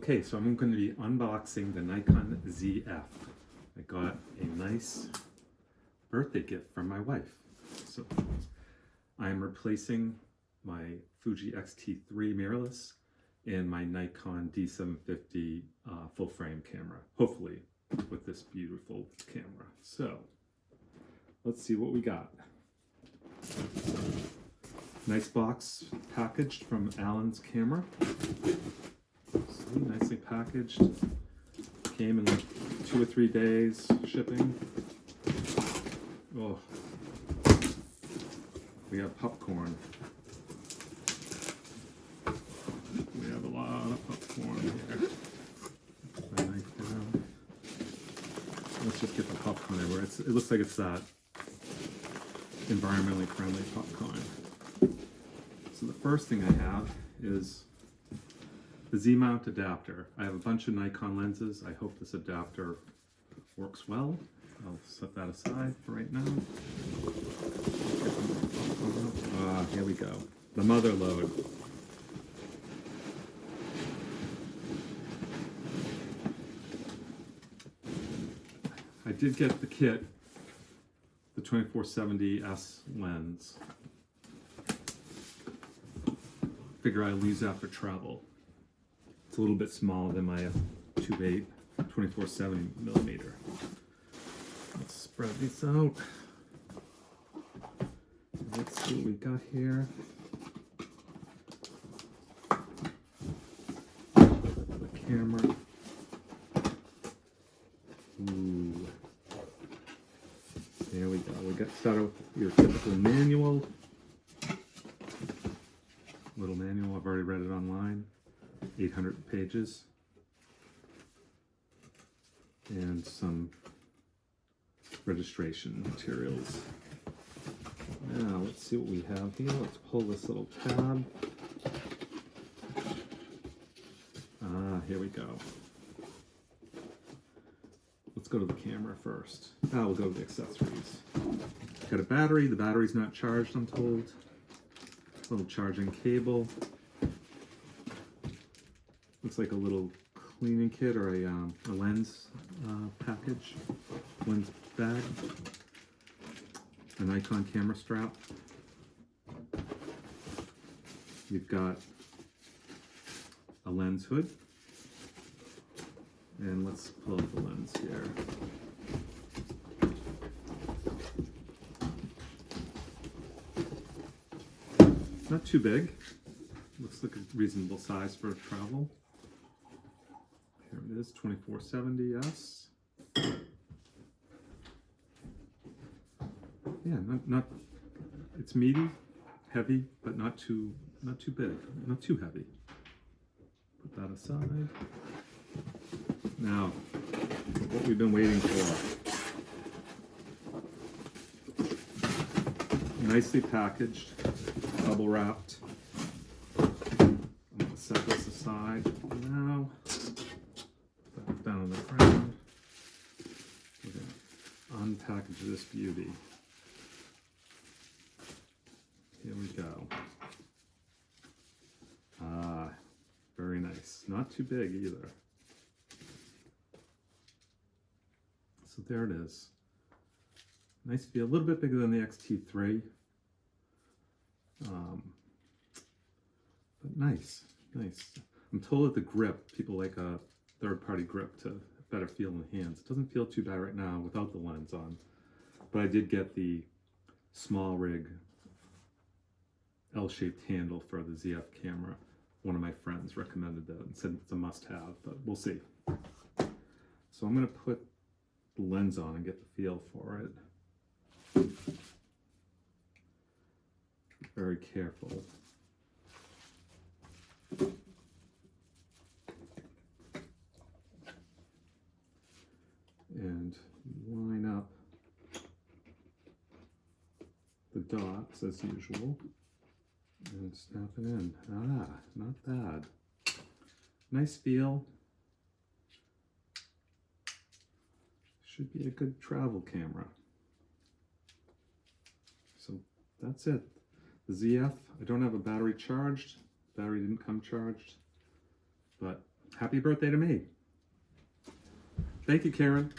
Okay, so I'm going to be unboxing the Nikon Zf. I got a nice birthday gift from my wife. So I'm replacing my Fuji X-T3 mirrorless and my Nikon D750 full frame camera, hopefully with this beautiful camera. So let's see what we got. Nice box packaged from Allen's Camera. See, nicely packaged. Came in like 2 or 3 days shipping. Oh, we have popcorn. We have a lot of popcorn here. Put my knife down. Let's just get the popcorn everywhere. It looks like it's that environmentally friendly popcorn. So the first thing I have is the Z-mount adapter. I have a bunch of Nikon lenses. I hope this adapter works well. I'll set that aside for right now. Here we go. The mother load. I did get the kit, the 2470S lens. Figure I'll use that for travel. It's a little bit smaller than my f2.8 2470 millimeter. Let's spread these out. Let's see what we got here. The camera. Ooh. There we go. We got started with your typical manual. Little manual. I've already read it online. 800 pages. And some registration materials. Now let's see what we have here. Let's pull this little tab. Here we go. Let's go to the camera first. We'll go to the accessories. Got a battery. The battery's not charged, I'm told. Little charging cable. Looks like a little cleaning kit or a lens package, lens bag. A Nikon camera strap. You've got a lens hood. And let's pull up the lens here. Not too big. Looks like a reasonable size for travel. Here it is, 2470S. Yeah, not it's meaty, heavy, but not too big, not too heavy. Put that aside. Now, what we've been waiting for. Nicely packaged, bubble wrapped. I'm going to set this aside now. Put that down on the ground. We're going to unpackage this beauty. Here we go. Very nice. Not too big either. So there it is. Nice feel. A little bit bigger than the X-T3. But nice. I'm told that the grip, people like a third-party grip to better feel in the hands. It doesn't feel too bad right now without the lens on. But I did get the small rig L-shaped handle for the ZF camera. One of my friends recommended that and said it's a must-have, but we'll see. So I'm going to put the lens on and get the feel for it. Very careful. And line up the dots as usual. And snap it in. Not bad. Nice feel. Should be a good travel camera. So that's it. The ZF, I don't have a battery charged. Battery didn't come charged, but happy birthday to me. Thank you, Karen.